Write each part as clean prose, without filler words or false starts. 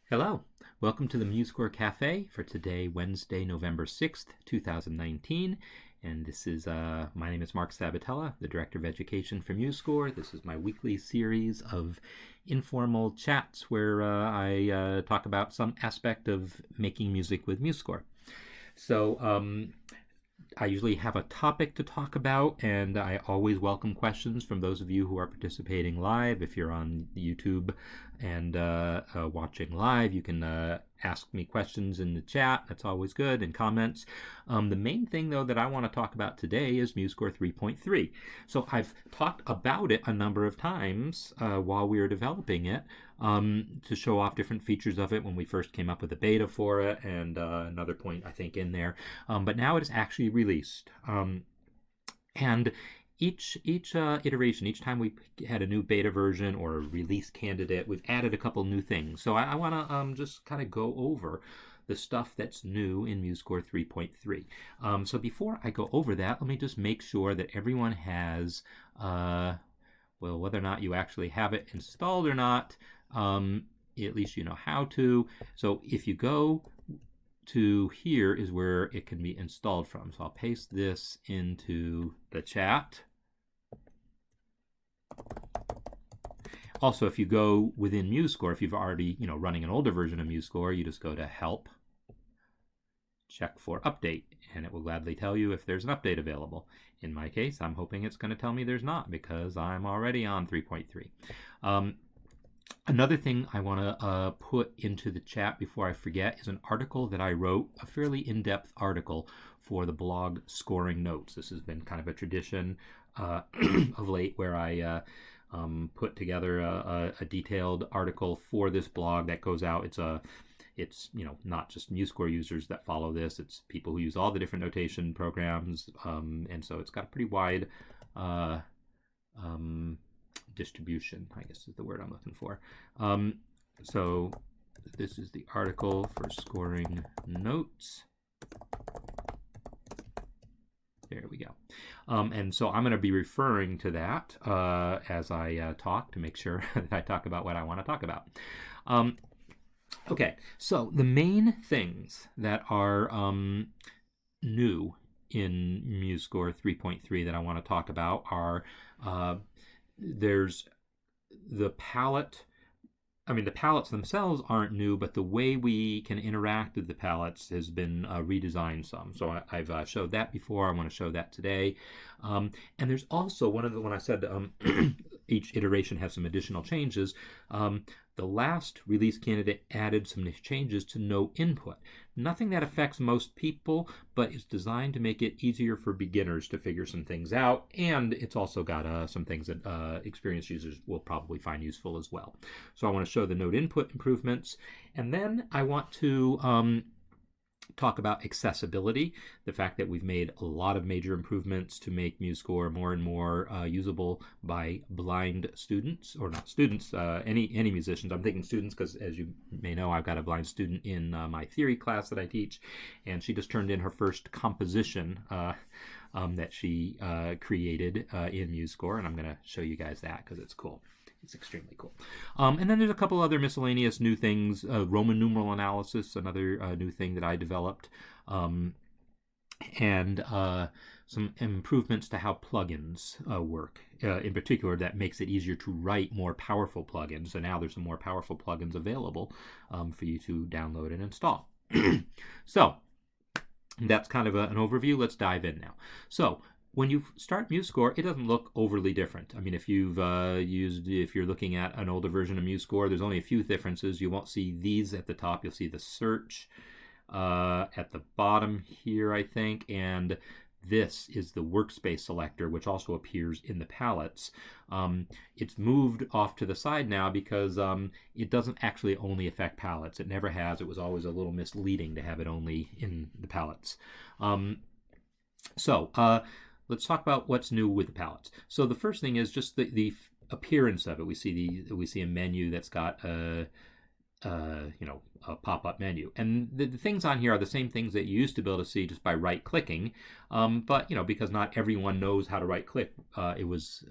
Hello, welcome to the MuseScore Café for today, Wednesday, November 6th, 2019. And this is, my name is Marc Sabatella, the Director of Education for MuseScore. This is my weekly series of informal chats where I talk about some aspect of making music with MuseScore. So, I usually have a topic to talk about, and I always welcome questions from those of you who are participating live. If you're on YouTube and watching live, you can ask me questions in the chat. That's always good, and comments. The main thing, though, that I want to talk about today is MuseScore 3.3. So I've talked about it a number of times while we were developing it to show off different features of it when we first came up with a beta for it, and another point I think in there. But now it is actually released. And each iteration, each time we had a new beta version or a release candidate, we've added a couple new things. So I want to just kind of go over the stuff that's new in MuseScore 3.3. So before I go over that, let me just make sure that everyone has, well, whether or not you actually have it installed or not, at least you know how to. So if you go to here is where it can be installed from. So I'll paste this into the chat. Also, if you go within MuseScore, if you've already, running an older version of MuseScore, you just go to Help, check for Update, and it will gladly tell you if there's an update available. In my case, I'm hoping it's going to tell me there's not because I'm already on 3.3. Another thing I want to put into the chat before I forget is an article that I wrote, a fairly in-depth article for the blog Scoring Notes. This has been kind of a tradition of late where I put together a detailed article for this blog that goes out. It's not just MuseScore users that follow this. It's people who use all the different notation programs, and so it's got a pretty wide distribution, I guess is the word I'm looking for. So this is the article for Scoring Notes. There we go. And so I'm going to be referring to that as I talk to make sure that I talk about what I want to talk about. Okay, so the main things that are new in MuseScore 3.3 that I want to talk about are there's the palette. I mean, the palettes themselves aren't new, but the way we can interact with the palettes has been redesigned some. So I've showed that before. I want to show that today. And there's also when I said each iteration has some additional changes, the last release candidate added some changes to no input. Nothing that affects most people, but it's designed to make it easier for beginners to figure some things out. And it's also got some things that experienced users will probably find useful as well. So I want to show the node input improvements. And then I want to talk about accessibility, the fact that we've made a lot of major improvements to make MuseScore more and more usable by blind students, or not students, any musicians. I'm thinking students because, as you may know, I've got a blind student in my theory class that I teach, and she just turned in her first composition that she created in MuseScore, and I'm going to show you guys that because it's cool. It's extremely cool. And then there's a couple other miscellaneous new things. Roman numeral analysis, another new thing that I developed. And some improvements to how plugins work. In particular, that makes it easier to write more powerful plugins. So now there's some more powerful plugins available for you to download and install. So that's kind of an overview. Let's dive in now. So when you start MuseScore, it doesn't look overly different. I mean, if you're looking at an older version of MuseScore, there's only a few differences. You won't see these at the top. You'll see the search at the bottom here, I think, and this is the workspace selector, which also appears in the palettes. It's moved off to the side now because it doesn't actually only affect palettes. It never has. It was always a little misleading to have it only in the palettes. Let's talk about what's new with the palettes. So the first thing is just the appearance of it. We see a menu that's got a pop-up menu, and the things on here are the same things that you used to be able to see just by right-clicking. But because not everyone knows how to right-click, it was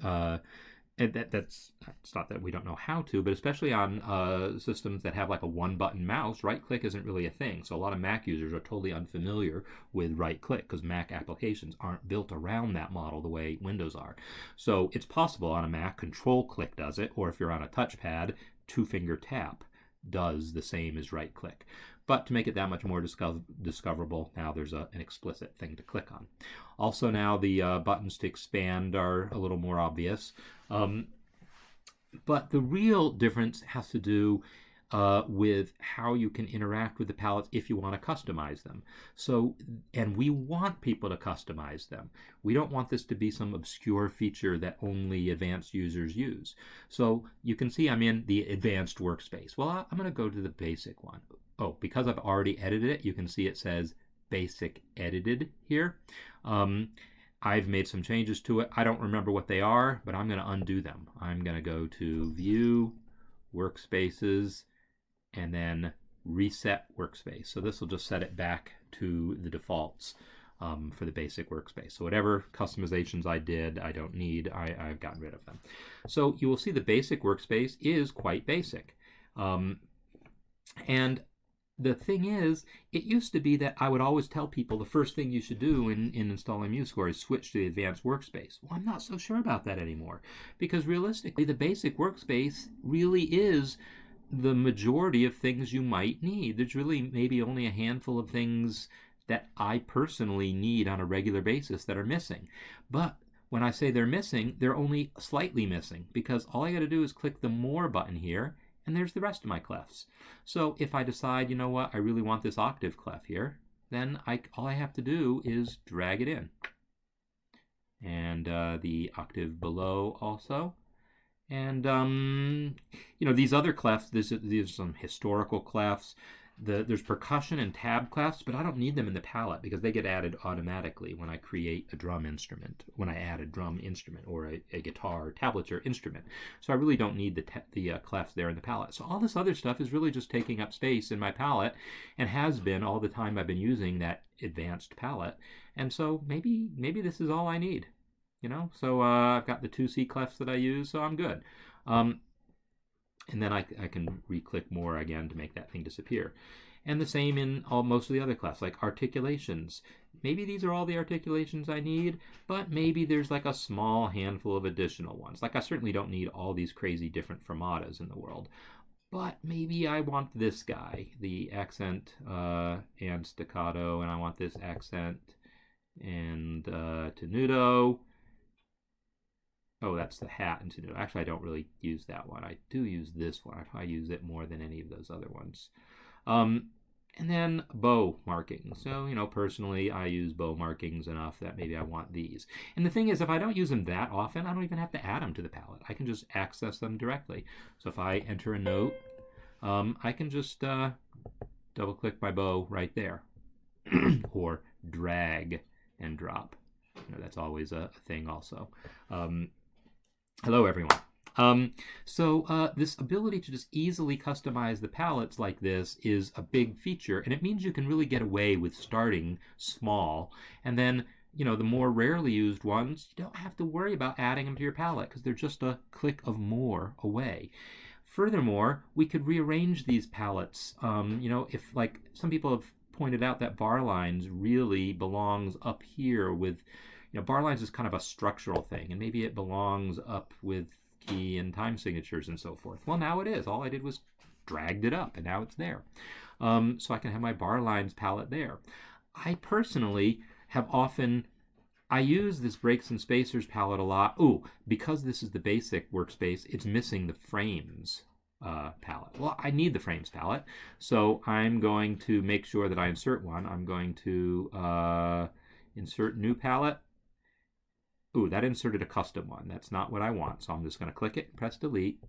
it's not that we don't know how to, but especially on systems that have like a one-button mouse, right-click isn't really a thing. So a lot of Mac users are totally unfamiliar with right-click because Mac applications aren't built around that model the way Windows are. So it's possible on a Mac, Control-click does it, or if you're on a touchpad, two-finger tap does the same as right-click. But to make it that much more discoverable, now there's an explicit thing to click on. Also now the buttons to expand are a little more obvious. But the real difference has to do with how you can interact with the palettes if you want to customize them. So, and we want people to customize them. We don't want this to be some obscure feature that only advanced users use. So you can see I'm in the advanced workspace. Well, I'm going to go to the basic one. Oh, because I've already edited it, you can see it says basic edited here. I've made some changes to it. I don't remember what they are, but I'm going to undo them. I'm going to go to View, Workspaces, and then Reset Workspace. So this will just set it back to the defaults for the basic workspace. So whatever customizations I did, I don't need. I've gotten rid of them. So you will see the basic workspace is quite basic. And the thing is, it used to be that I would always tell people the first thing you should do in installing MuseScore is switch to the advanced workspace. Well, I'm not so sure about that anymore, because realistically, the basic workspace really is the majority of things you might need. There's really maybe only a handful of things that I personally need on a regular basis that are missing. But when I say they're missing, they're only slightly missing, because all I got to do is click the More button here, and there's the rest of my clefs. So if I decide, you know what, I really want this octave clef here, then all I have to do is drag it in. And the octave below also. And, you know, these other clefs, these are some historical clefs. There's percussion and tab clefs, but I don't need them in the palette because they get added automatically when I create a drum instrument, when I add a drum instrument or a guitar tablature instrument. So I really don't need the clefs there in the palette. So all this other stuff is really just taking up space in my palette and has been all the time I've been using that advanced palette. And so maybe this is all I need, you know? So I've got the 2C clefs that I use, so I'm good. And then I can re-click More again to make that thing disappear. And the same in most of the other clefs, like articulations. Maybe these are all the articulations I need, but maybe there's like a small handful of additional ones. Like I certainly don't need all these crazy different fermatas in the world. But maybe I want this guy, the accent and staccato, and I want this accent and tenuto. Oh, that's the hat and tenuto. Actually, I don't really use that one. I do use this one. I probably use it more than any of those other ones. And then bow markings. So, you know, personally, I use bow markings enough that maybe I want these. And the thing is, if I don't use them that often, I don't even have to add them to the palette. I can just access them directly. So if I enter a note, I can just double-click my bow right there. Or drag and drop. You know, that's always a thing also. Hello, everyone. This ability to just easily customize the palettes like this is a big feature, and it means you can really get away with starting small, and then, you know, the more rarely used ones, you don't have to worry about adding them to your palette because they're just a click of More away. Furthermore, we could rearrange these palettes. You know, if, like, some people have pointed out that bar lines really belongs up here with, you know, bar lines is kind of a structural thing, and maybe it belongs up with key and time signatures and so forth. Well, now it is. All I did was dragged it up, and now it's there. So I can have my bar lines palette there. I personally have I use this breaks and spacers palette a lot. Ooh, because this is the basic workspace, it's missing the frames palette. Well, I need the frames palette, so I'm going to make sure that I insert one. I'm going to insert new palette. Ooh, that inserted a custom one. That's not what I want. So I'm just going to click it, press delete,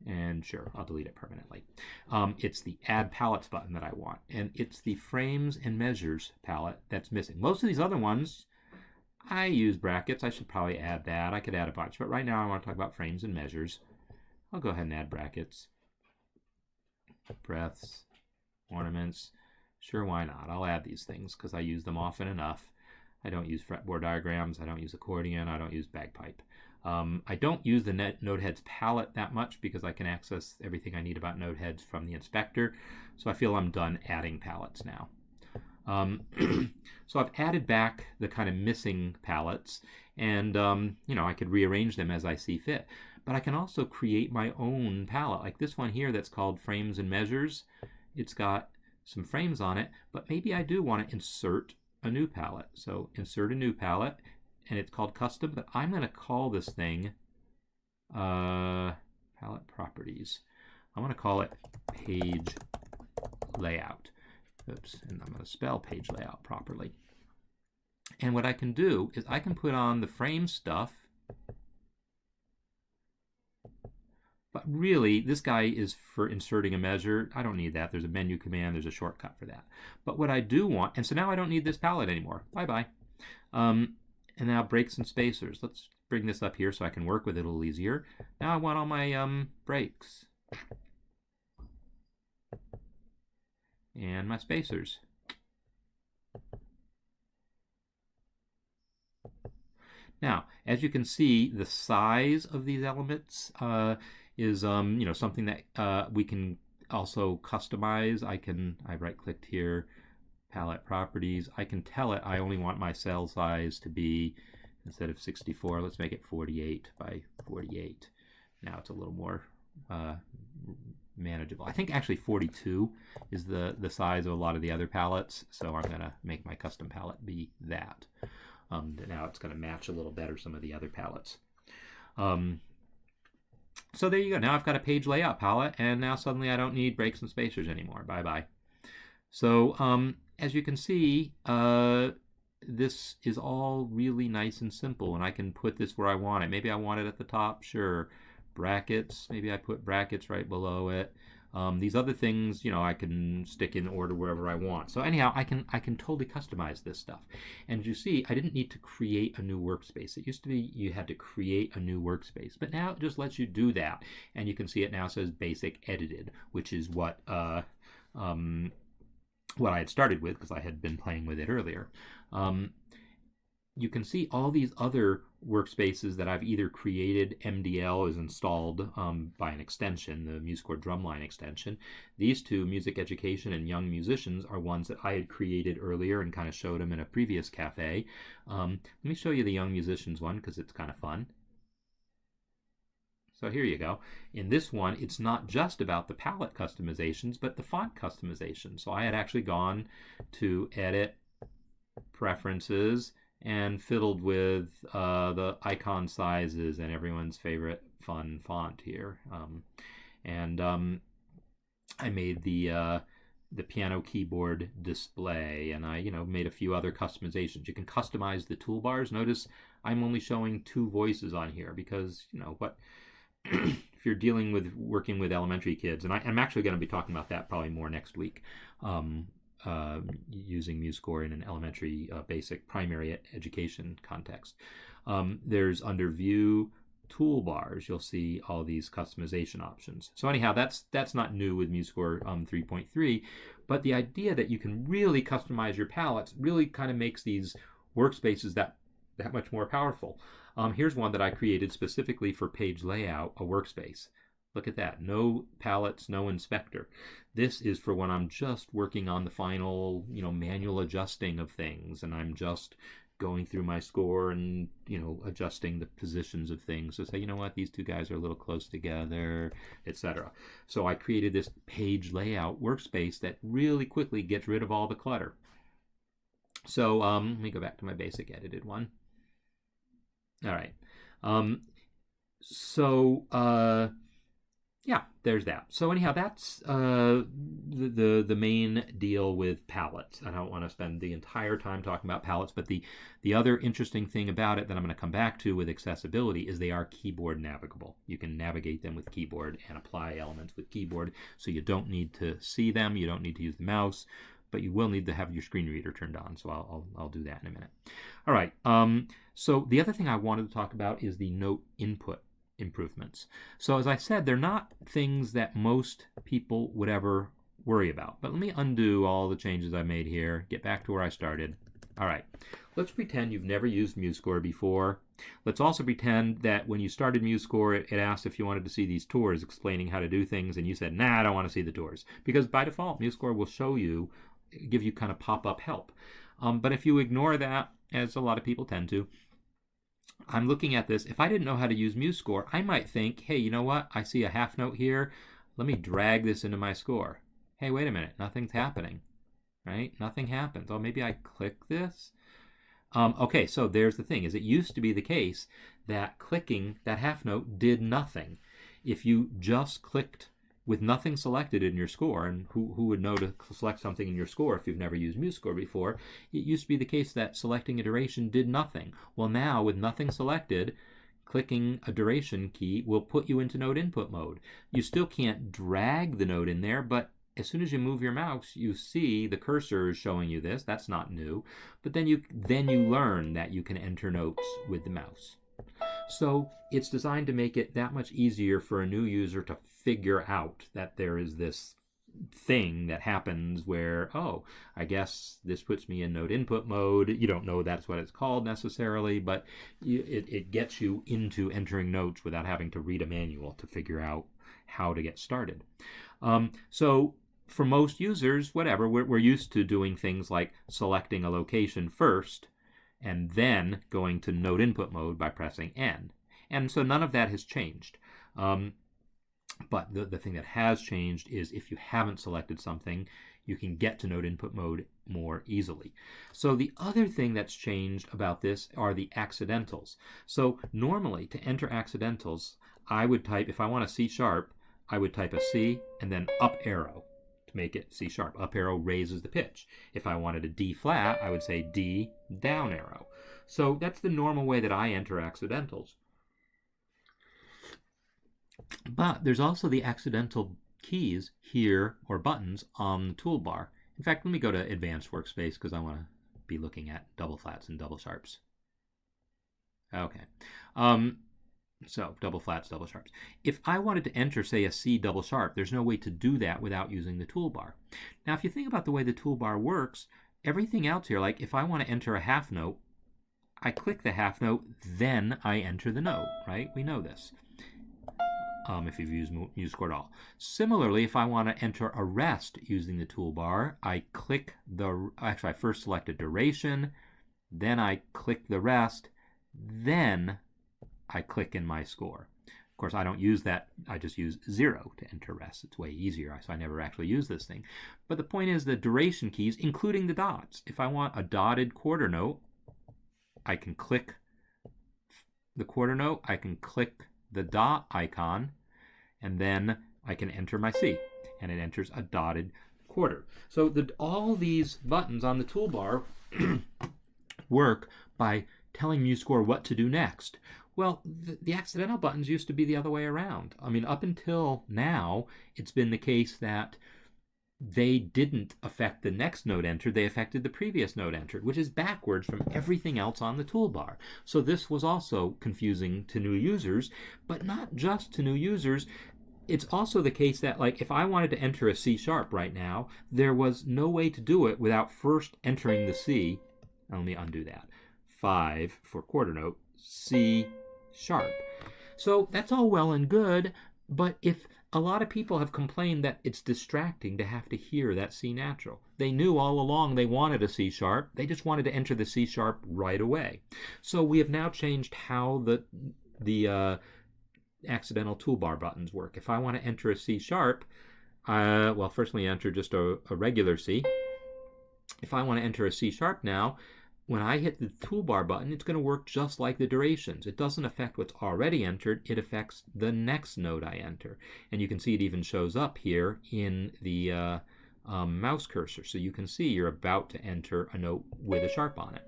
and sure, I'll delete it permanently. It's the add palettes button that I want, and it's the frames and measures palette that's missing. Most of these other ones, I use brackets. I should probably add that. I could add a bunch, but right now I want to talk about frames and measures. I'll go ahead and add brackets. Breaths, ornaments. Sure, why not? I'll add these things because I use them often enough. I don't use fretboard diagrams, I don't use accordion, I don't use bagpipe. I don't use the Noteheads palette that much because I can access everything I need about Noteheads from the inspector. So I feel I'm done adding palettes now. So I've added back the kind of missing palettes, and I could rearrange them as I see fit. But I can also create my own palette, like this one here that's called Frames and Measures. It's got some frames on it, but maybe I do want to insert a new palette. So insert a new palette, and it's called Custom, but I'm going to call this thing Palette Properties. I want to call it Page Layout. Oops, and I'm going to spell page layout properly. And what I can do is I can put on the frame stuff, but really this guy is for inserting a measure. I don't need that. There's a menu command, there's a shortcut for that. But what I do want, and so now I don't need this palette anymore. Bye-bye. And now breaks and spacers. Let's bring this up here so I can work with it a little easier. Now I want all my breaks. And my spacers. Now, as you can see, the size of these elements is something that we can also customize. I right-clicked here, palette properties. I can tell it I only want my cell size to be, instead of 64, let's make it 48 by 48. Now it's a little more manageable. I think actually 42 is the size of a lot of the other palettes, so I'm going to make my custom palette be that. Now it's going to match a little better some of the other palettes. So there you go. Now I've got a page layout palette, and now suddenly I don't need breaks and spacers anymore. Bye-bye. So as you can see, this is all really nice and simple, and I can put this where I want it. Maybe I want it at the top, sure. Brackets, maybe I put brackets right below it. These other things, I can stick in order wherever I want. So anyhow, I can totally customize this stuff. And as you see, I didn't need to create a new workspace. It used to be you had to create a new workspace, but now it just lets you do that. And you can see it now says Basic Edited, which is what I had started with because I had been playing with it earlier. You can see all these other workspaces that I've either created. MDL is installed by an extension, the MuseScore Drumline extension. These two, Music Education and Young Musicians, are ones that I had created earlier and kind of showed them in a previous cafe. Let me show you the Young Musicians one because it's kind of fun. So here you go. In this one, it's not just about the palette customizations, but the font customization. So I had actually gone to Edit, Preferences, and fiddled with the icon sizes and everyone's favorite fun font here. I made the piano keyboard display, and I made a few other customizations. You can customize the toolbars. Notice I'm only showing 2 voices on here because if you're working with elementary kids, and I'm actually going to be talking about that probably more next week. Using MuseScore in an elementary basic primary education context. There's under View Toolbars, you'll see all these customization options. So anyhow, that's not new with MuseScore 3.3, but the idea that you can really customize your palettes really kind of makes these workspaces that much more powerful. Here's one that I created specifically for page layout, a workspace. Look at that, no palettes, no inspector. This is for when I'm just working on the final, manual adjusting of things, and I'm just going through my score and, adjusting the positions of things. So say, you know what, these two guys are a little close together, etc. So I created this page layout workspace that really quickly gets rid of all the clutter. So let me go back to my basic edited one. All right. Yeah, there's that. So anyhow, that's the main deal with palettes. I don't want to spend the entire time talking about palettes, but the other interesting thing about it that I'm going to come back to with accessibility is they are keyboard navigable. You can navigate them with keyboard and apply elements with keyboard, so you don't need to see them, you don't need to use the mouse, but you will need to have your screen reader turned on, so I'll do that in a minute. All right, so the other thing I wanted to talk about is the note input improvements. So as I said, they're not things that most people would ever worry about. But let me undo all the changes I made here, get back to where I started. All right, let's pretend you've never used MuseScore before. Let's also pretend that when you started MuseScore, it asked if you wanted to see these tours explaining how to do things, and you said, nah, I don't want to see the tours. Because by default, MuseScore will show you, give you kind of pop-up help. But if you ignore that, as a lot of people tend to, I'm looking at this. If I didn't know how to use MuseScore, I might think, hey, you know what? I see a half note here. Let me drag this into my score. Hey, wait a minute. Nothing's happening, right? Nothing happens. Oh, maybe I click this. Okay, so there's the thing, is it used to be the case that clicking that half note did nothing. If you just clicked with nothing selected in your score, and who would know to select something in your score if you've never used MuseScore before, it used to be the case that selecting a duration did nothing. Well, now with nothing selected, clicking a duration key will put you into note input mode. You still can't drag the note in there, but as soon as you move your mouse, you see the cursor is showing you this. That's not new. But then you learn that you can enter notes with the mouse. So it's designed to make it that much easier for a new user to figure out that there is this thing that happens where, oh, I guess this puts me in note input mode. You don't know that's what it's called necessarily, but it gets you into entering notes without having to read a manual to figure out how to get started. So for most users, whatever, we're used to doing things like selecting a location first and then going to note input mode by pressing N. And so none of that has changed. But the thing that has changed is if you haven't selected something, you can get to note input mode more easily. So the other thing that's changed about this are the accidentals. So normally to enter accidentals, I would type, if I want a C sharp, I would type a C and then up arrow to make it C sharp. Up arrow raises the pitch. If I wanted a D flat, I would say D down arrow. So that's the normal way that I enter accidentals. But there's also the accidental keys here, or buttons, on the toolbar. In fact, let me go to Advanced Workspace because I want to be looking at double flats and double sharps. Okay. So double flats, double sharps. If I wanted to enter, say, a C double sharp, there's no way to do that without using the toolbar. Now, if you think about the way the toolbar works, everything else here, like if I want to enter a half note, I click the half note, then I enter the note, right? We know this. If you've used MuseScore at all. Similarly, if I want to enter a rest using the toolbar, I click actually I first select a duration, then I click the rest, then I click in my score. Of course, I don't use that. I just use 0 to enter rest. It's way easier, so I never actually use this thing. But the point is the duration keys, including the dots. If I want a dotted quarter note, I can click the quarter note, I can click the dot icon, and then I can enter my C, and it enters a dotted quarter. So all these buttons on the toolbar work by telling MuseScore what to do next. Well, the accidental buttons used to be the other way around. I mean, up until now, it's been the case that they didn't affect the next note entered, they affected the previous note entered, which is backwards from everything else on the toolbar. So this was also confusing to new users, but not just to new users. It's also the case that, like, if I wanted to enter a C sharp right now, there was no way to do it without first entering the C. Let me undo that. 5 for quarter note, C sharp. So that's all well and good, but if a lot of people have complained that it's distracting to have to hear that C natural. They knew all along they wanted a C sharp. They just wanted to enter the C sharp right away. So we have now changed how the accidental toolbar buttons work. If I want to enter a C sharp, well, first let me enter just a regular C. If I want to enter a C sharp now, when I hit the toolbar button, it's going to work just like the durations. It doesn't affect what's already entered. It affects the next note I enter. And you can see it even shows up here in the mouse cursor. So you can see you're about to enter a note with a sharp on it.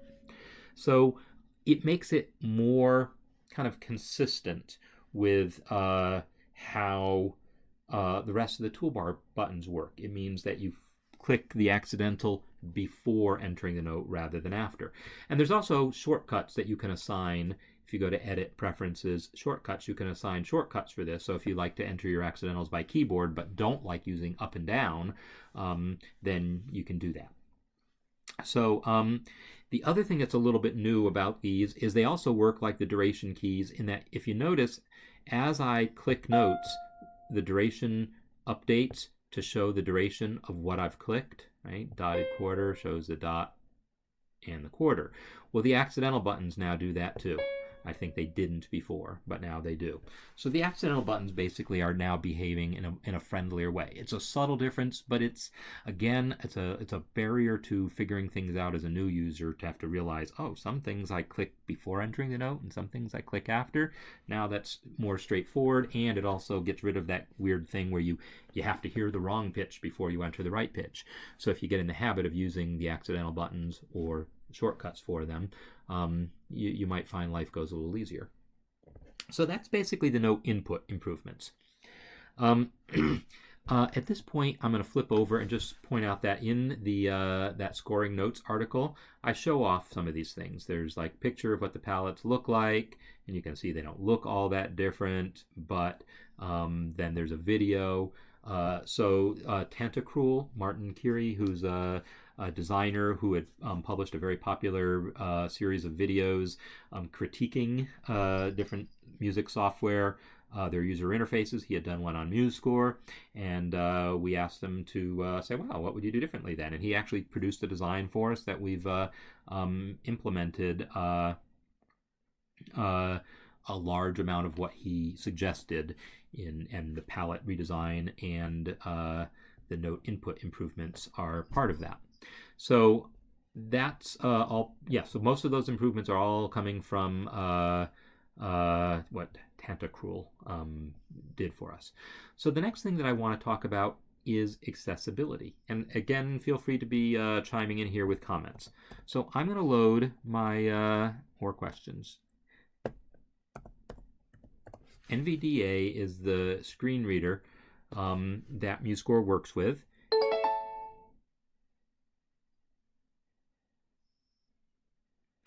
So it makes it more kind of consistent with how the rest of the toolbar buttons work. It means that you click the accidental before entering the note rather than after. And there's also shortcuts that you can assign. If you go to Edit, Preferences, Shortcuts, you can assign shortcuts for this. So if you like to enter your accidentals by keyboard but don't like using up and down, then you can do that. So the other thing that's a little bit new about these is they also work like the duration keys in that if you notice, as I click notes, the duration updates to show the duration of what I've clicked, right? Dotted quarter shows the dot and the quarter. Well, the accidental buttons now do that too. I think they didn't before, but now they do. So the accidental buttons basically are now behaving in a friendlier way. It's a subtle difference, but it's a barrier to figuring things out as a new user to have to realize, oh, some things I click before entering the note and some things I click after. Now that's more straightforward, and it also gets rid of that weird thing where you have to hear the wrong pitch before you enter the right pitch. So if you get in the habit of using the accidental buttons or shortcuts for them, you might find life goes a little easier. So that's basically the note input improvements. At this point, I'm going to flip over and just point out that in the that scoring notes article, I show off some of these things. There's like picture of what the palettes look like, and you can see they don't look all that different, but then there's a video. So Tantacruel, Martin Curie, who's a designer who had published a very popular series of videos critiquing different music software, their user interfaces. He had done one on MuseScore, and we asked him to say, well, what would you do differently then? And he actually produced a design for us that we've implemented a large amount of what he suggested and the palette redesign and the note input improvements are part of that. So that's all. Yeah, so most of those improvements are all coming from what Tantacruel did for us. So the next thing that I want to talk about is accessibility. And again, feel free to be chiming in here with comments. So I'm going to load my more questions. NVDA is the screen reader that MuseScore works with.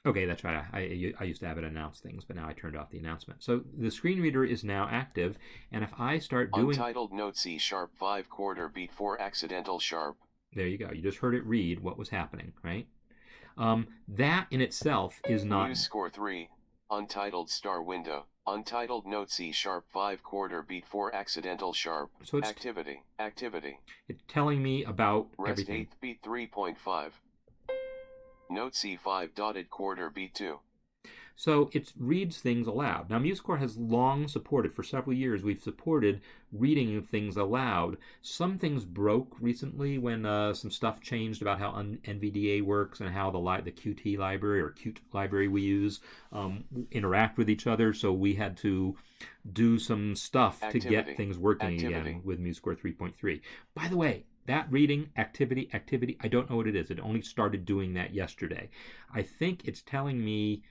Okay, that's right. I used to have it announce things, but now I turned off the announcement. So the screen reader is now active, and if I start doing... Untitled note C sharp 5 quarter beat 4 accidental sharp. There you go. You just heard it read what was happening, right? That in itself is not... MuseScore 3, untitled star window, untitled note C sharp 5 quarter beat 4 accidental sharp. So it's activity. It's telling me about rest everything. 8th beat 3.5. Note C5 dotted quarter beat 2. So it reads things aloud. Now MuseScore has long supported, for several years, we've supported reading things aloud. Some things broke recently when some stuff changed about how NVDA works and how the Qt library or Qt library we use interact with each other. So we had to do some stuff to get things working again with MuseScore 3.3. By the way, that reading, activity, I don't know what it is. It only started doing that yesterday. I think it's telling me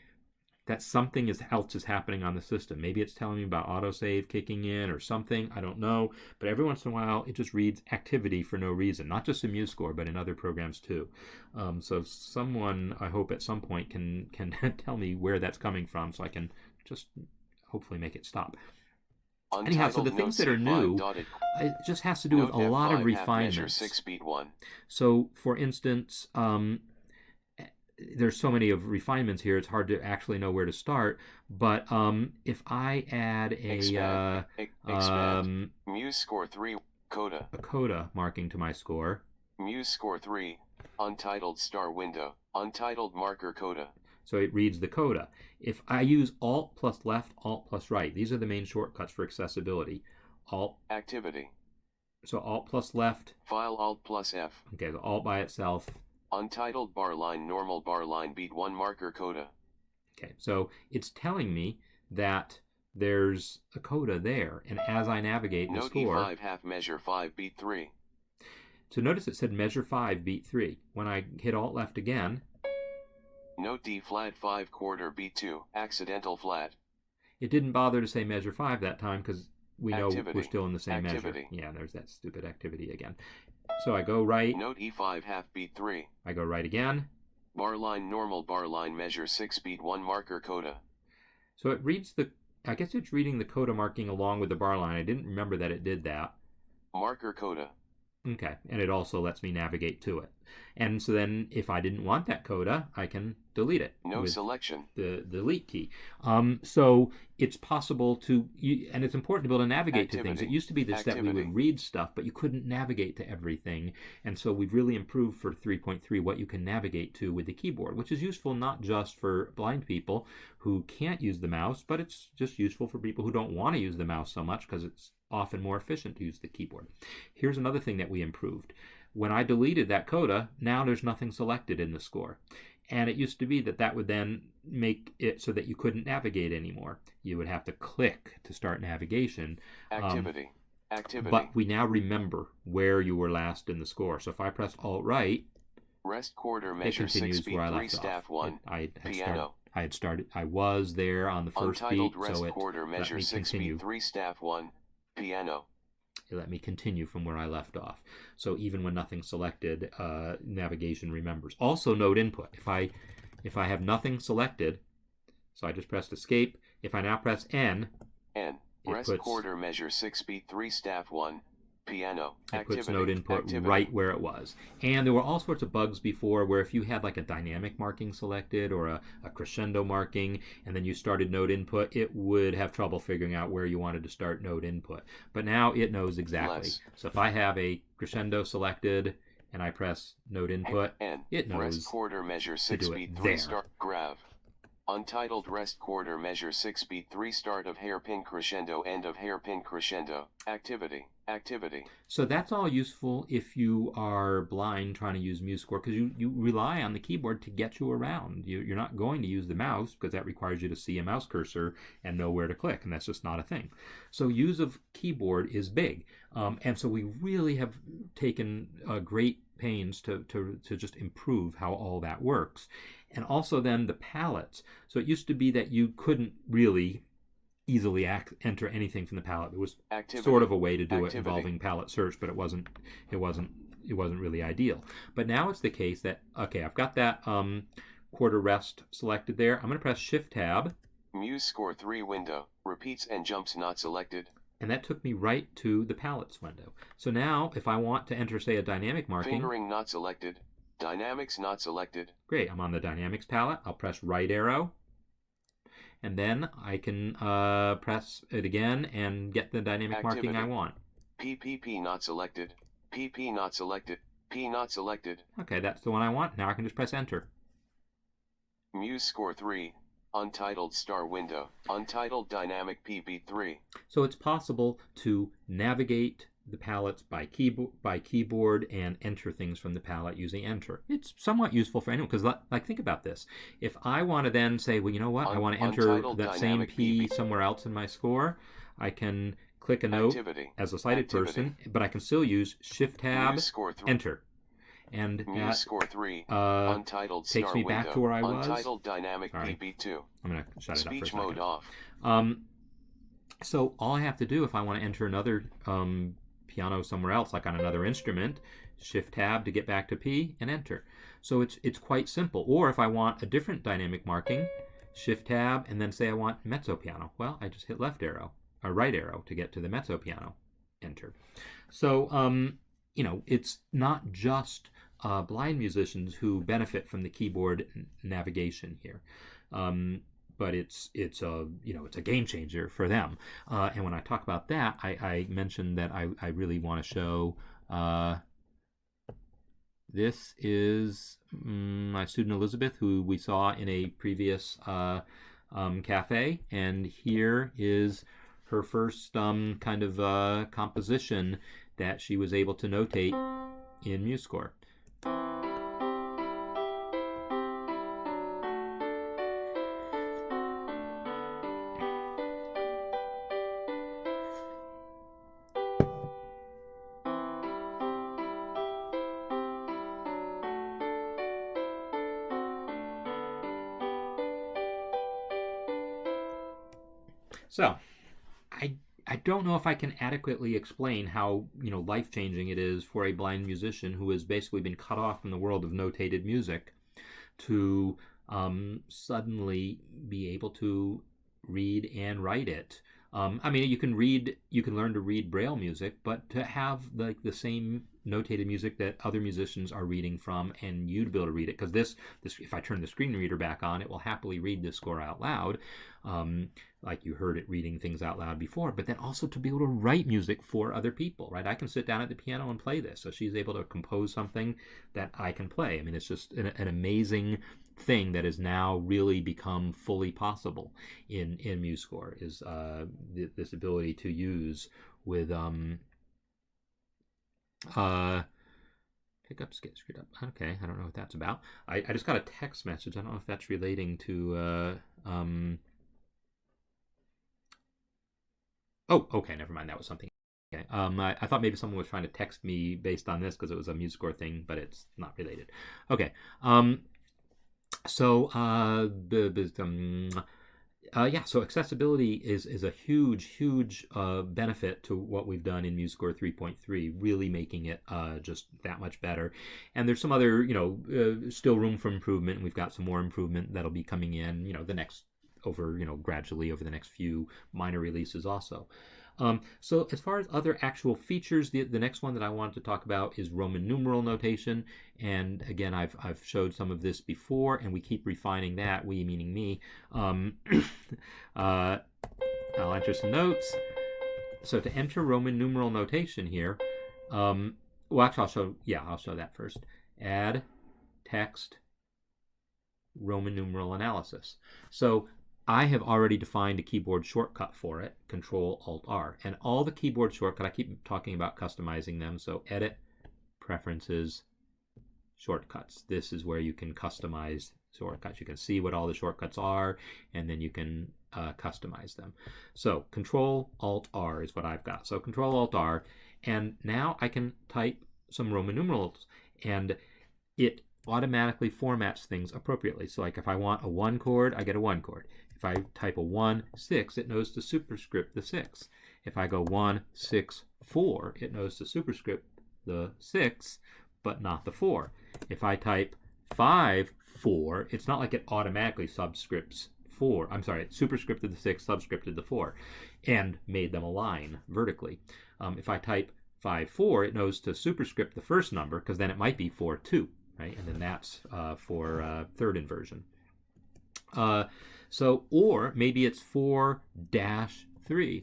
that something else is happening on the system. Maybe it's telling me about autosave kicking in or something. I don't know. But every once in a while, it just reads activity for no reason. Not just in MuseScore, but in other programs too. So someone, I hope at some point, can tell me where that's coming from so I can just hopefully make it stop. Anyhow, so the things that are new, it just has to do with a lot of refinements. So, for instance, there's so many of refinements here, it's hard to actually know where to start. But if I add a MuseScore 3 coda, a coda marking to my score, MuseScore 3 untitled star window, untitled marker coda. So it reads the coda. If I use Alt plus left, Alt plus right, these are the main shortcuts for accessibility. Alt. Activity. So Alt plus left. File Alt plus F. Okay, so Alt by itself. Untitled bar line, normal bar line, beat 1 marker coda. Okay, so it's telling me that there's a coda there, and as I navigate the score... Note E5 half measure 5 beat 3. So notice it said measure 5 beat 3. When I hit Alt left again... Note D flat 5 quarter beat 2, accidental flat. It didn't bother to say measure 5 that time because we know we're still in the same measure. Yeah, there's that stupid activity again. So I go right. Note E5 half beat 3. I go right again. Bar line, normal bar line, measure 6 beat 1 marker coda. So it reads the, I guess it's reading the coda marking along with the bar line. I didn't remember that it did that. Marker coda. Okay, and it also lets me navigate to it. And so then if I didn't want that coda, I can delete it. No with selection. The delete key. So it's possible to, and it's important to be able to navigate to things. It used to be this that we would read stuff, but you couldn't navigate to everything. And so we've really improved for 3.3 what you can navigate to with the keyboard, which is useful not just for blind people who can't use the mouse, but it's just useful for people who don't want to use the mouse so much because it's often more efficient to use the keyboard. Here's another thing that we improved. When I deleted that coda, now there's nothing selected in the score. And it used to be that would then make it so that you couldn't navigate anymore. You would have to click to start navigation. Activity. But we now remember where you were last in the score. So if I press Alt-Right, rest quarter measure it continues 6 beat where I 3 left staff off. 1. Piano. I was there on the first Untitled beat, rest so it quarter measure 6 beat 3 staff 1. Piano. It let me continue from where I left off. So even when nothing's selected, navigation remembers. Also note input. If I have nothing selected, so I just pressed escape. If I now press N, rest quarter measure 6 beat 3 staff 1. Piano. It puts note input right where it was. And there were all sorts of bugs before where if you had like a dynamic marking selected or a crescendo marking and then you started note input, it would have trouble figuring out where you wanted to start note input. But now it knows exactly. So if I have a crescendo selected and I press note input, it knows rest quarter measure 6 beat 3 start grav. Untitled rest quarter measure 6 beat 3 start of hairpin crescendo end of hairpin crescendo. Activity. So that's all useful if you are blind trying to use MuseScore because you rely on the keyboard to get you around. You're not going to use the mouse because that requires you to see a mouse cursor and know where to click, and that's just not a thing. So use of keyboard is big, and so we really have taken great pains to just improve how all that works. And also then the palettes. So it used to be that you couldn't really easily enter anything from the palette. There was sort of a way to do it involving palette search, but it wasn't really ideal. But now it's the case that, okay, I've got that quarter rest selected there. I'm going to press Shift Tab. MuseScore 3 window, repeats and jumps not selected. And that took me right to the palettes window. So now if I want to enter, say, a dynamic marking. Fingering not selected. Dynamics not selected. Great, I'm on the Dynamics palette. I'll press right arrow. And then I can press it again and get the dynamic marking I want. PPP not selected. PP not selected. P not selected. Okay, that's the one I want. Now I can just press Enter. MuseScore 3. Untitled star window. Untitled dynamic PP3. So it's possible to navigate the palettes by keyboard and enter things from the palette using Enter. It's somewhat useful for anyone because, like, think about this. If I want to then say, well, you know what, I want to enter that same P somewhere else in my score, I can click a note as a sighted person, but I can still use Shift Tab, Enter. And MuseScore 3, untitled takes me back to where I was. Untitled dynamic PP2. I'm going to shut it up for a second. Speech mode off. So all I have to do if I want to enter another piano somewhere else, like on another instrument, Shift Tab to get back to P and Enter. So it's quite simple. Or if I want a different dynamic marking, Shift Tab and then say I want mezzo piano. Well, I just hit left arrow or right arrow to get to the mezzo piano. Enter. So it's not just blind musicians who benefit from the keyboard navigation here. But it's a game changer for them. And when I talk about that, I mentioned that I really want to show. This is my student Elizabeth, who we saw in a previous Café, and here is her first kind of composition that she was able to notate in MuseScore. So, I don't know if I can adequately explain how life-changing it is for a blind musician who has basically been cut off from the world of notated music to suddenly be able to read and write it I mean, you can learn to read Braille music, but to have like the same notated music that other musicians are reading from, and you to be able to read it, because this if I turn the screen reader back on, it will happily read this score out loud, like you heard it reading things out loud before. But then also to be able to write music for other people, right? I can sit down at the piano and play this, so she's able to compose something that I can play. I mean, it's just an amazing thing that has now really become fully possible in MuseScore, is this ability to use with pickups get screwed up. Okay, I don't know what that's about. I just got a text message. I don't know if that's relating to oh, okay, never mind. That was something. Okay. I thought maybe someone was trying to text me based on this because it was a MuseScore thing, but it's not related. Okay. So yeah, so accessibility is a huge benefit to what we've done in MuseScore 3.3, really making it just that much better. And there's some other, still room for improvement, and we've got some more improvement that'll be coming in, the next gradually over the next few minor releases also. So as far as other actual features, the next one that I wanted to talk about is Roman numeral notation. And again, I've showed some of this before, and we keep refining that, we meaning me. I'll enter some notes. So to enter Roman numeral notation here, well, actually, I'll show that first. Add text Roman numeral analysis. So I have already defined a keyboard shortcut for it, Control-Alt-R. And all the keyboard shortcut, I keep talking about customizing them, so Edit, Preferences, Shortcuts. This is where you can customize shortcuts. You can see what all the shortcuts are, and then you can customize them. So Control-Alt-R is what I've got. So Control-Alt-R, and now I can type some Roman numerals, and it automatically formats things appropriately. So like if I want a 1 chord, I get a 1 chord. If I type a 1, 6, it knows to superscript the 6. If I go 1, 6, 4, it knows to superscript the 6, but not the 4. If I type 5, 4, it's not like it automatically subscripts 4. I'm sorry, it superscripted the 6, subscripted the 4, and made them align vertically. If I type 5, 4, it knows to superscript the first number, because then it might be 4, 2. Right? And then that's for third inversion. Or maybe it's 4-3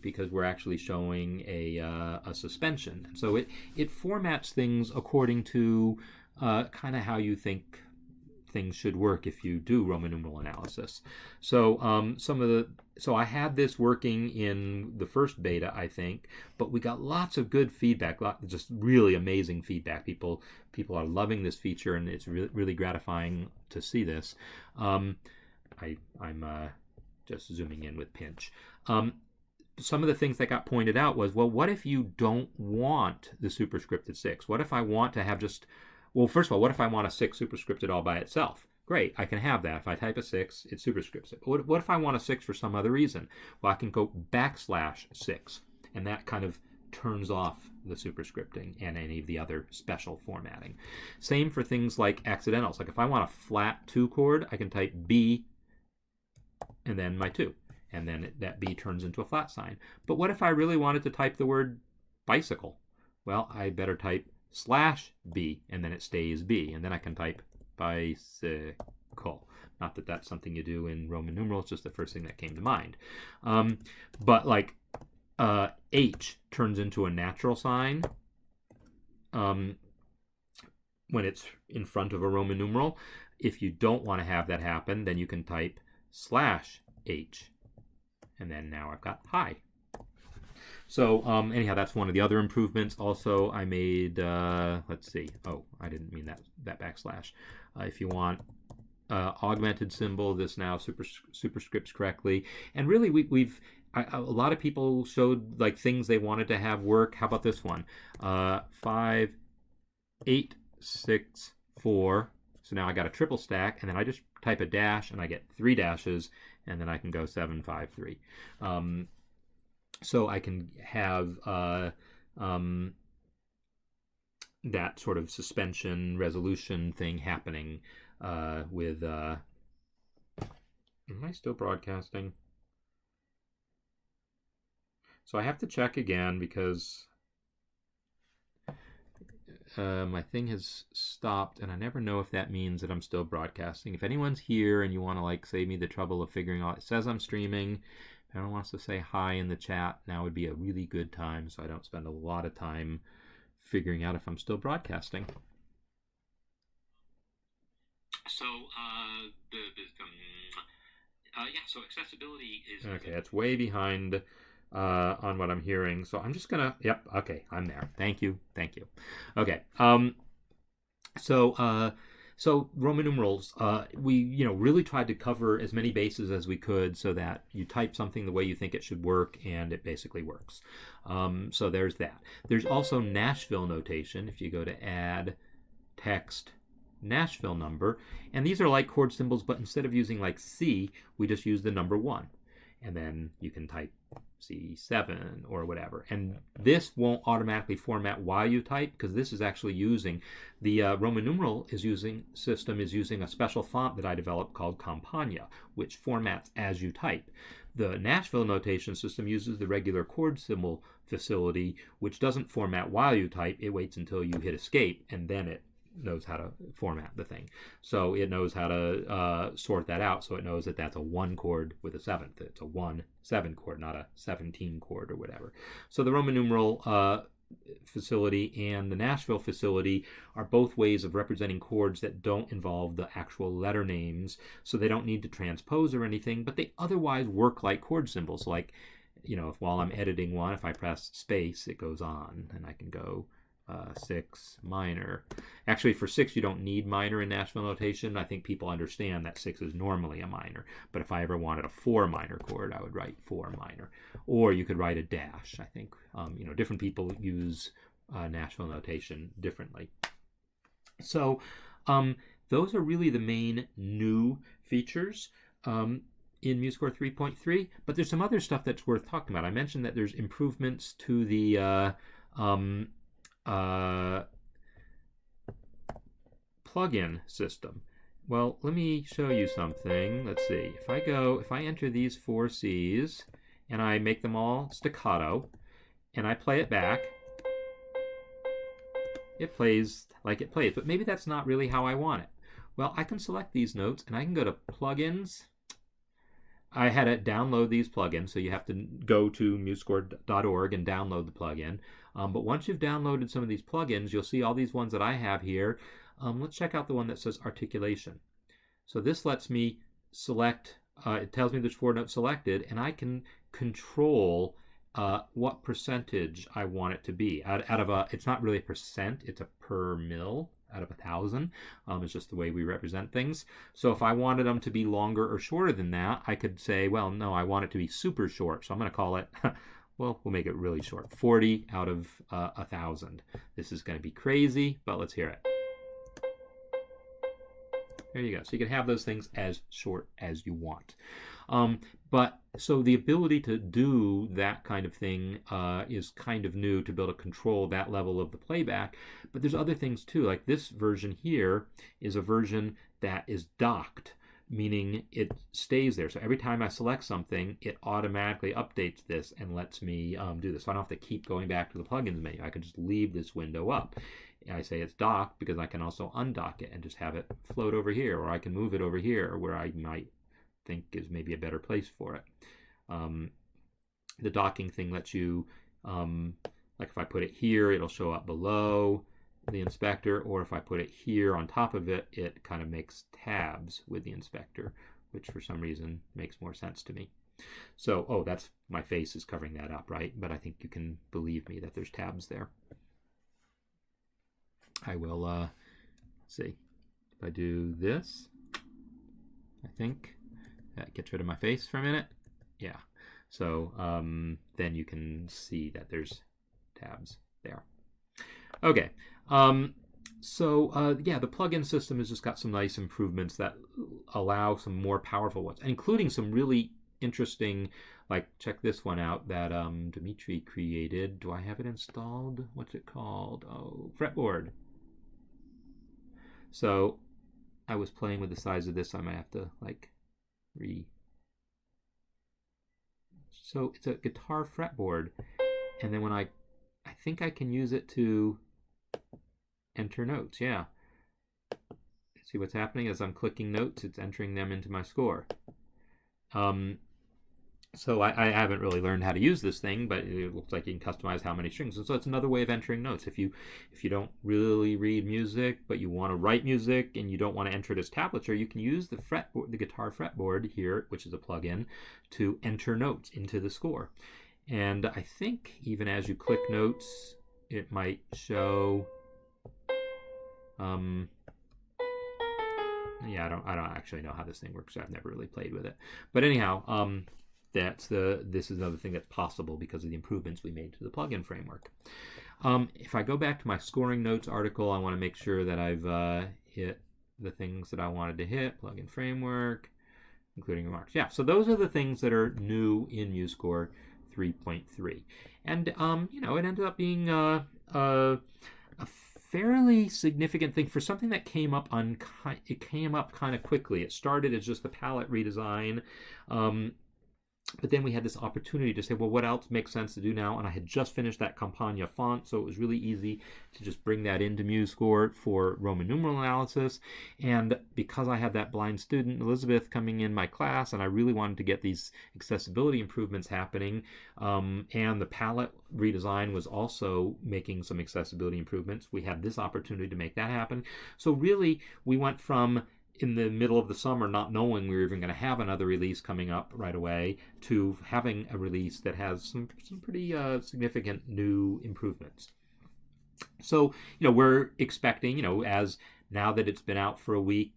because we're actually showing a suspension. So it formats things according to kind of how you think things should work if you do Roman numeral analysis. So so I had this working in the first beta, I think, but we got lots of good feedback, just really amazing feedback. People are loving this feature, and it's really gratifying to see this. I'm just zooming in with pinch. Some of the things that got pointed out was, well, what if you don't want the superscripted 6? What if I want to have just, well, first of all, what if I want a 6 superscripted all by itself? Great, I can have that. If I type a 6, it superscripts it. But what if I want a 6 for some other reason? Well, I can go \6, and that kind of turns off the superscripting and any of the other special formatting. Same for things like accidentals. Like if I want a flat 2 chord, I can type B and then my 2. And then that B turns into a flat sign. But what if I really wanted to type the word bicycle? Well, I better type /B, and then it stays B, and then I can type bicycle. Not that that's something you do in Roman numerals, just the first thing that came to mind. But like H turns into a natural sign when it's in front of a Roman numeral. If you don't want to have that happen, then you can type /H, and then now I've got hi. So anyhow, that's one of the other improvements. Also, I made, let's see. Oh, I didn't mean that backslash. If you want augmented symbol, this now superscripts correctly. And really, a lot of people showed like things they wanted to have work. How about this one? 5, 8, 6, 4. So now I got a triple stack, and then I just type a dash, and I get 3 dashes, and then I can go 7, 5, 3. So I can have that sort of suspension resolution thing happening with. Am I still broadcasting? So I have to check again because my thing has stopped, and I never know if that means that I'm still broadcasting. If anyone's here and you want to like save me the trouble of figuring out, it says I'm streaming. If anyone wants to say hi in the chat, now would be a really good time so I don't spend a lot of time figuring out if I'm still broadcasting. So yeah, so accessibility is okay. That's way behind on what I'm hearing. So I'm just gonna. Yep. Okay, I'm there. Thank you. Thank you. Okay. So Roman numerals, we really tried to cover as many bases as we could so that you type something the way you think it should work, and it basically works. So there's that. There's also Nashville notation. If you go to add text Nashville number, and these are like chord symbols, but instead of using like C, we just use the number 1, and then you can type C7 or whatever. And this won't automatically format while you type, because this is actually using the Roman numeral system is using a special font that I developed called Campagna, which formats as you type. The Nashville notation system uses the regular chord symbol facility, which doesn't format while you type. It waits until you hit escape, and then it knows how to format the thing. So it knows how to sort that out. So it knows that that's a 1 chord with a 7th. It's a 1-7 chord, not a 17 chord or whatever. So the Roman numeral facility and the Nashville facility are both ways of representing chords that don't involve the actual letter names. So they don't need to transpose or anything, but they otherwise work like chord symbols. Like, if while I'm editing one, if I press space, it goes on, and I can go 6 minor. Actually, for 6 you don't need minor in Nashville notation. I think people understand that 6 is normally a minor, but if I ever wanted a 4 minor chord, I would write 4 minor. Or you could write a dash. I think different people use Nashville notation differently. So those are really the main new features in MuseScore 3.3, but there's some other stuff that's worth talking about. I mentioned that there's improvements to the plugin system. Well, let me show you something. Let's see. If I enter these 4 C's and I make them all staccato and I play it back, it plays like it plays, but maybe that's not really how I want it. Well, I can select these notes and I can go to plugins. I had to download these plugins, so you have to go to musescore.org and download the plugin. But once you've downloaded some of these plugins, you'll see all these ones that I have here. Let's check out the one that says articulation. So this lets me select, it tells me there's 4 notes selected, and I can control what percentage I want it to be. Out of it's not really a percent, it's a per mil out of 1,000. It's just the way we represent things. So if I wanted them to be longer or shorter than that, I could say, well, no, I want it to be super short. So I'm going to call it, well, we'll make it really short, 40 out of 1,000. This is going to be crazy, but let's hear it. There you go. So you can have those things as short as you want. But so the ability to do that kind of thing is kind of new, to be able to control that level of the playback. But there's other things too. Like this version here is a version that is docked, meaning it stays there. So every time I select something, it automatically updates this and lets me do this. So I don't have to keep going back to the plugins menu. I can just leave this window up. I say it's docked because I can also undock it and just have it float over here, or I can move it over here where I might think is maybe a better place for it. The docking thing lets you, like if I put it here, it'll show up below the inspector, or if I put it here on top of it, it kind of makes tabs with the inspector, which for some reason makes more sense to me. So, that's my face is covering that up, right? But I think you can believe me that there's tabs there. I will see if I do this. I think that gets rid of my face for a minute. Yeah. So then you can see that there's tabs there. Okay. Yeah, the plugin system has just got some nice improvements that allow some more powerful ones, including some really interesting, like check this one out that Dimitri created. Do I have it installed? What's it called? Oh, fretboard. So I was playing with the size of this. I might have to like So it's a guitar fretboard, and then when I think I can use it to enter notes. Yeah. See what's happening as I'm clicking notes? It's entering them into my score. So I haven't really learned how to use this thing, but it looks like you can customize how many strings. And so it's another way of entering notes. If you don't really read music, but you want to write music and you don't want to enter it as tablature, you can use the guitar fretboard here, which is a plugin, to enter notes into the score. And I think even as you click notes, it might show. Yeah, I don't actually know how this thing works. I've never really played with it. But anyhow, this is another thing that's possible because of the improvements we made to the plugin framework. If I go back to my scoring notes article, I want to make sure that I've hit the things that I wanted to hit. Plugin framework, including remarks. Yeah, so those are the things that are new in MuseScore 3.3. And it ended up being a fairly significant thing for something that came up kind of quickly. It started as just the palette redesign, but then we had this opportunity to say, well, what else makes sense to do now? And I had just finished that Campagna font, so it was really easy to just bring that into MuseScore for Roman numeral analysis. And because I had that blind student, Elizabeth, coming in my class, and I really wanted to get these accessibility improvements happening, and the palette redesign was also making some accessibility improvements, we had this opportunity to make that happen. So really, we went from in the middle of the summer not knowing we were even going to have another release coming up right away to having a release that has some pretty significant new improvements. So we're expecting, as now that it's been out for a week,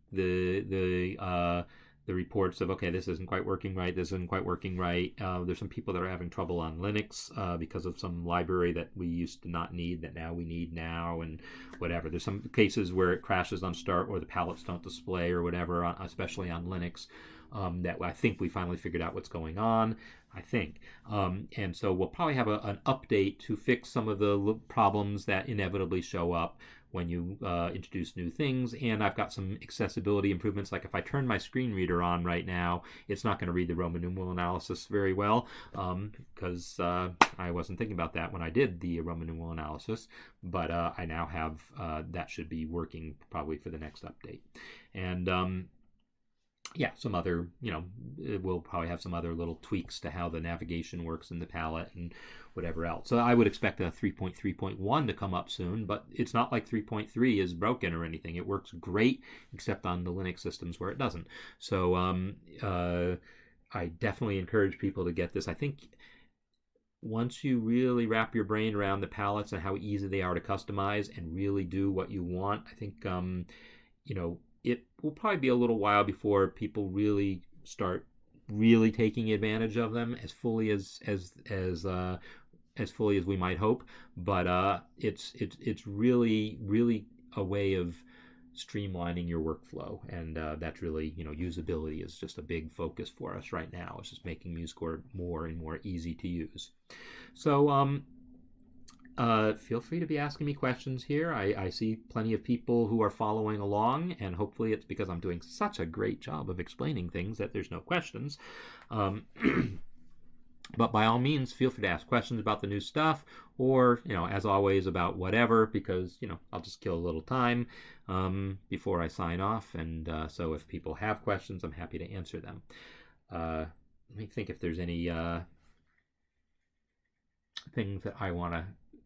the reports of, okay, this isn't quite working right, this isn't quite working right. There's some people that are having trouble on Linux because of some library that we used to not need that now we need now, and whatever. There's some cases where it crashes on start or the palettes don't display or whatever, especially on Linux, that I think we finally figured out what's going on, I think. And so we'll probably have an update to fix some of the problems that inevitably show up when you introduce new things. And I've got some accessibility improvements. Like if I turn my screen reader on right now, it's not going to read the Roman numeral analysis very well, because I wasn't thinking about that when I did the Roman numeral analysis. But I now have that should be working probably for the next update. And yeah, some other, we'll probably have some other little tweaks to how the navigation works in the palette and whatever else. So I would expect a 3.3.1 to come up soon, but it's not like 3.3 is broken or anything. It works great, except on the Linux systems where it doesn't. So I definitely encourage people to get this. I think once you really wrap your brain around the palettes and how easy they are to customize and really do what you want, I think, it will probably be a little while before people really start really taking advantage of them as fully as fully as we might hope. But it's really a way of streamlining your workflow, and that's really, usability is just a big focus for us right now. It's just making MuseScore more and more easy to use. So feel free to be asking me questions here. I see plenty of people who are following along, and hopefully it's because I'm doing such a great job of explaining things that there's no questions. But by all means, feel free to ask questions about the new stuff, or, as always, about whatever, because, I'll just kill a little time before I sign off. And so if people have questions, I'm happy to answer them. Let me think if there's any things that I want to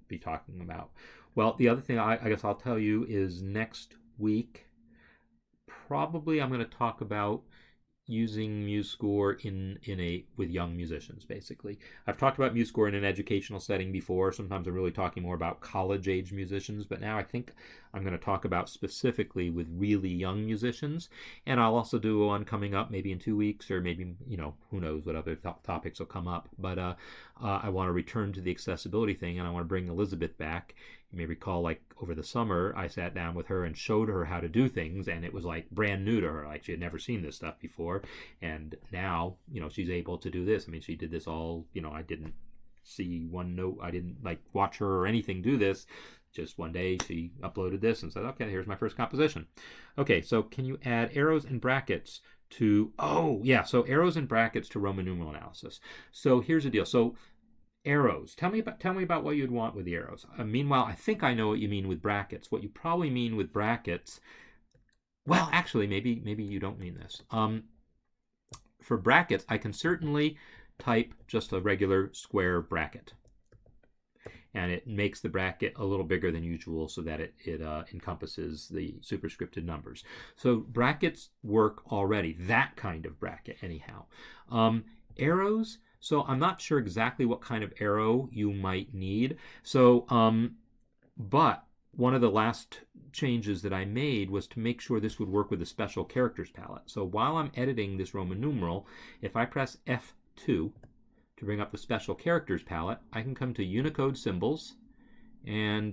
be talking about. Well, the other thing I guess I'll tell you is next week, probably I'm going to talk about using MuseScore with young musicians, basically. I've talked about MuseScore in an educational setting before. Sometimes I'm really talking more about college-age musicians, but now I think I'm going to talk about specifically with really young musicians. And I'll also do one coming up maybe in 2 weeks, or maybe, who knows what other topics will come up. But I want to return to the accessibility thing, and I want to bring Elizabeth back. You may recall, like, over the summer, I sat down with her and showed her how to do things, and it was, like, brand new to her. Like, she had never seen this stuff before, and now, she's able to do this. I mean, she did this all, I didn't see one note. I didn't, watch her or anything do this. Just one day, she uploaded this and said, okay, here's my first composition. Okay, so can you add arrows and brackets to, oh yeah, so arrows and brackets to Roman numeral analysis. So here's the deal. So arrows. Tell me about what you'd want with the arrows. Meanwhile, I think I know what you mean with brackets. What you probably mean with brackets, well, actually, maybe you don't mean this. For brackets, I can certainly type just a regular square bracket, and it makes the bracket a little bigger than usual so that it encompasses the superscripted numbers. So brackets work already, that kind of bracket anyhow. Arrows, so I'm not sure exactly what kind of arrow you might need. So, but one of the last changes that I made was to make sure this would work with the special characters palette. So while I'm editing this Roman numeral, if I press F2 to bring up the special characters palette, I can come to Unicode symbols and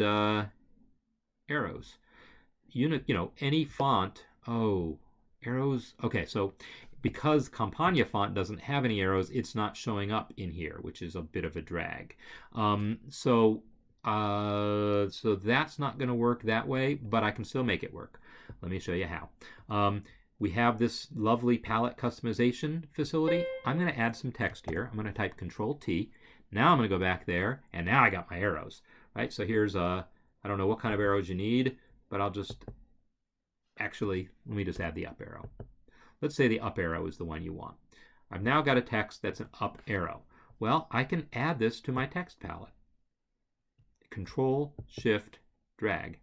arrows. Any font. Oh, arrows. Okay, so because Campania font doesn't have any arrows, it's not showing up in here, which is a bit of a drag. So that's not going to work that way, but I can still make it work. Let me show you how. We have this lovely palette customization facility. I'm going to add some text here. I'm going to type Control-T. Now I'm going to go back there, and now I got my arrows. Right? So here's, I don't know what kind of arrows you need, but I'll just, actually, let me just add the up arrow. Let's say the up arrow is the one you want. I've now got a text that's an up arrow. Well, I can add this to my text palette. Control, Shift, drag.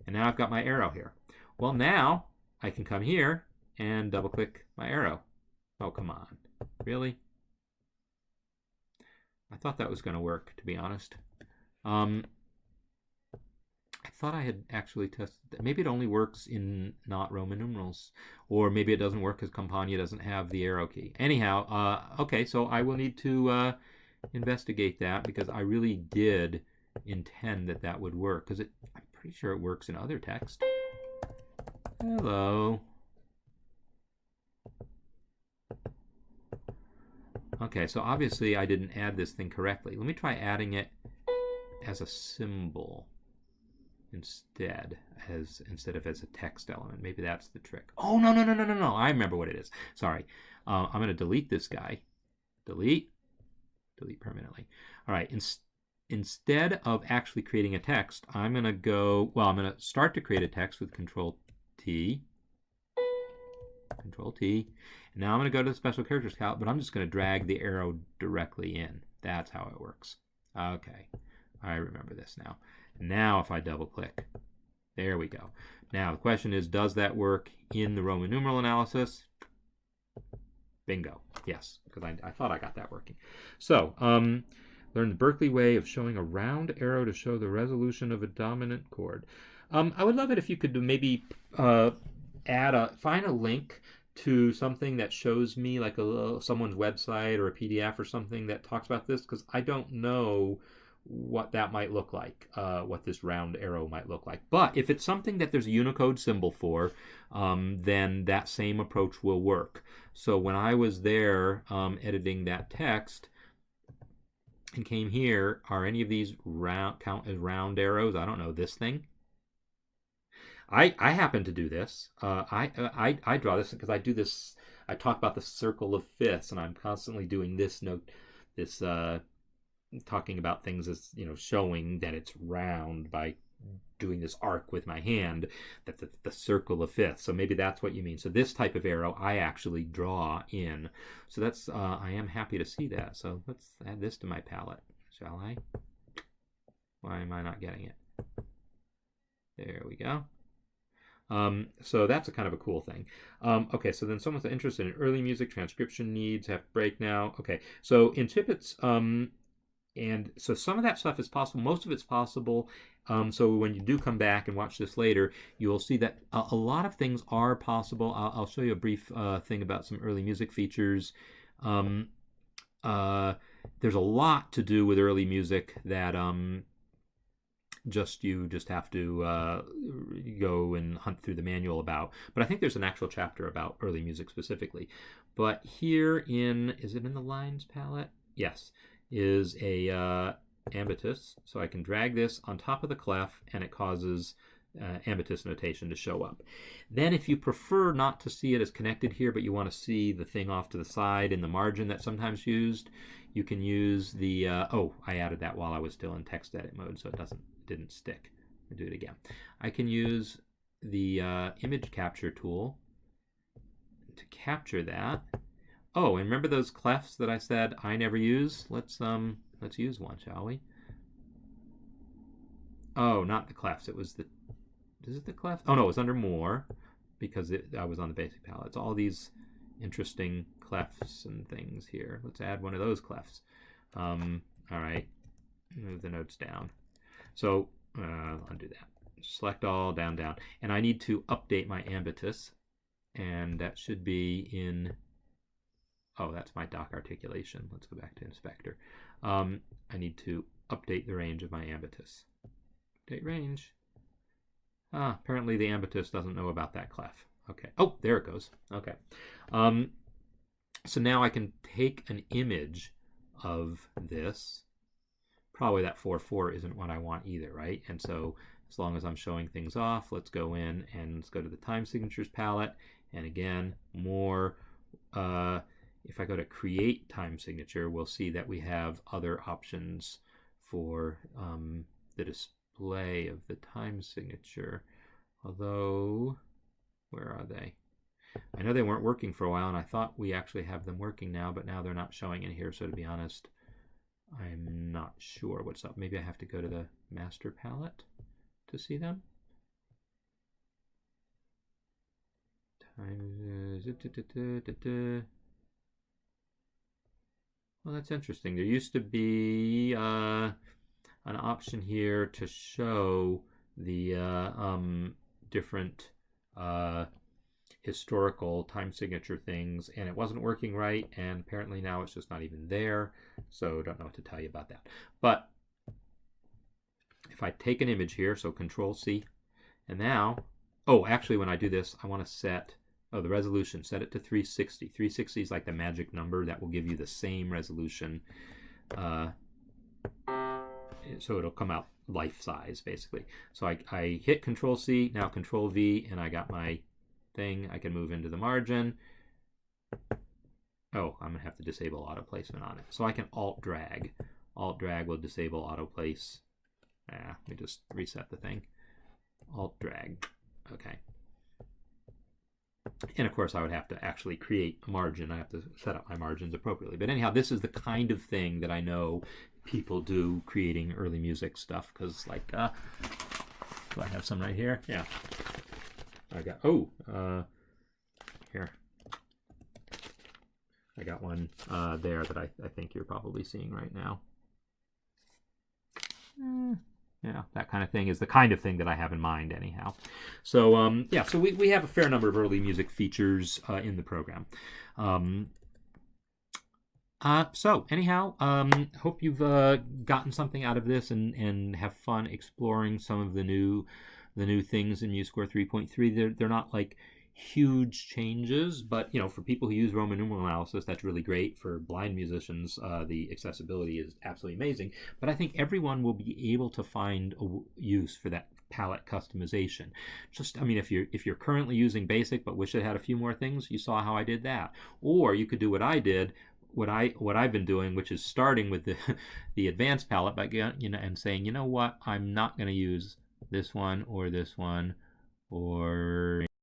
And now I've got my arrow here. Well, now I can come here and double click my arrow. Oh, come on. Really? I thought that was going to work, to be honest. I thought I had actually tested that. Maybe it only works in not Roman numerals. Or maybe it doesn't work because Campania doesn't have the arrow key. Anyhow, okay, so I will need to investigate that, because I really did intend that that would work, because I'm pretty sure it works in other text. Hello. Okay, so obviously I didn't add this thing correctly. Let me try adding it as a symbol instead of as a text element. Maybe that's the trick. Oh, no. I remember what it is. Sorry. I'm going to delete this guy. Delete permanently. All right, instead of actually creating a text, I'm going to start to create a text with Control-T. Control-T. And now I'm going to go to the special characters palette, but I'm just going to drag the arrow directly in. That's how it works. Okay, I remember this now. Now if I double click, there we go. Now the question is, does that work in the Roman numeral analysis? Bingo. Yes, because I thought I got that working. So, learn the Berkeley way of showing a round arrow to show the resolution of a dominant chord. I would love it if you could maybe find a link to something that shows me like someone's website or a PDF or something that talks about this, because I don't know what that might look like, what this round arrow might look like. But if it's something that there's a Unicode symbol for, then that same approach will work. So when I was there editing that text and came here, are any of these count as round arrows? I don't know, this thing. I happen to do this. I draw this because I do this. I talk about the circle of fifths, and I'm constantly doing this note, this talking about things as, showing that it's round by doing this arc with my hand, that the circle of fifths. So maybe that's what you mean. So this type of arrow I actually draw in. So that's I am happy to see that. So let's add this to my palette, shall I? Why am I not getting it? There we go. So that's a kind of a cool thing. Okay, so then someone's interested in early music transcription needs, have break now. Okay, so in Tippets, and so some of that stuff is possible. Most of it's possible. So when you do come back and watch this later, you will see that a lot of things are possible. I'll show you a brief thing about some early music features. There's a lot to do with early music that you just have to go and hunt through the manual about. But I think there's an actual chapter about early music specifically. But here is it in the lines palette? Yes. Is a ambitus, so I can drag this on top of the clef, and it causes Ambatus notation to show up. Then if you prefer not to see it as connected here, but you want to see the thing off to the side in the margin that's sometimes used, you can use the, oh, I added that while I was still in text edit mode, so it didn't stick. I'll do it again. I can use the image capture tool to capture that. Oh, and remember those clefs that I said I never use? Let's use one, shall we? Oh, not the clefs. It was the, is it the clefs? Oh no, it was under more because I was on the basic palette. It's all these interesting clefs and things here. Let's add one of those clefs. All right, move the notes down. So undo that. Select all, down, down. And I need to update my Ambatus, and that should be in, oh, that's my dock articulation. Let's go back to inspector. I need to update the range of my Ambatus. Update range. Apparently the Ambatus doesn't know about that clef. Okay. Oh, there it goes. Okay. So now I can take an image of this. Probably that 4.4 isn't what I want either, right? And so as long as I'm showing things off, let's go in and let's go to the time signatures palette. And again, more, if I go to create time signature, we'll see that we have other options for the display of the time signature. Although, where are they? I know they weren't working for a while, and I thought we actually have them working now, but now they're not showing in here. So to be honest, I'm not sure what's up. Maybe I have to go to the master palette to see them. Well, that's interesting. There used to be an option here to show the different historical time signature things, and it wasn't working right, and apparently now it's just not even there, so don't know what to tell you about that. But if I take an image here, so Control C, and now, oh, actually when I do this, I want to set, oh, the resolution, set it to 360. 360 is like the magic number that will give you the same resolution, so it'll come out life size basically. So I hit Control C, now Control V, and I got my thing. I can move into the margin. Oh, I'm gonna have to disable auto placement on it. So I can alt drag. Alt drag will disable auto place. Let me just reset the thing. Alt drag. Okay. And of course I would have to actually create a margin. I have to set up my margins appropriately. But anyhow, this is the kind of thing that I know people do creating early music stuff, because like do I have some right here? Yeah. I got, here. I got one there that I think you're probably seeing right now. Yeah, that kind of thing is the kind of thing that I have in mind anyhow. So, yeah, so we have a fair number of early music features in the program. So anyhow, hope you've gotten something out of this and have fun exploring some of the new things in MuseScore 3.3. They're not like huge changes, but you know, for people who use Roman numeral analysis, that's really great. For blind musicians, the accessibility is absolutely amazing. But I think everyone will be able to find a use for that palette customization. Just, I mean, if you're currently using Basic but wish it had a few more things, you saw how I did that. Or you could do what I did. What I've been doing, which is starting with the advanced palette, by and saying, you know what, I'm not going to use this one, or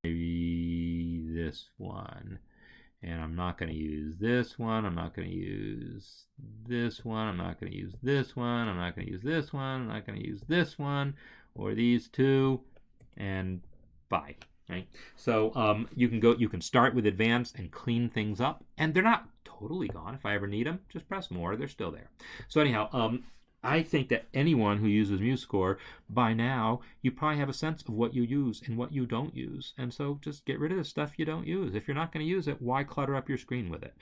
maybe this one, and I'm not going to use this one. I'm not going to use this one. I'm not going to use this one. I'm not going to use this one. I'm not going to use this one, or these two, and bye. Right. So you can start with advanced and clean things up, and they're not totally gone. If I ever need them, just press more. They're still there. So anyhow, I think that anyone who uses MuseScore, by now, you probably have a sense of what you use and what you don't use. And so just get rid of the stuff you don't use. If you're not going to use it, why clutter up your screen with it?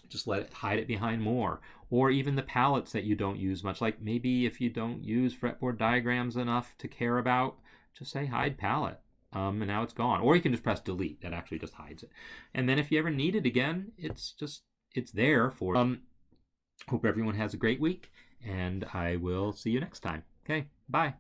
Just hide it behind more. Or even the palettes that you don't use much. Like maybe if you don't use fretboard diagrams enough to care about, just say hide palette. And now it's gone. Or you can just press delete. That actually just hides it. And then if you ever need it again, it's there for hope everyone has a great week, and I will see you next time. Okay, bye.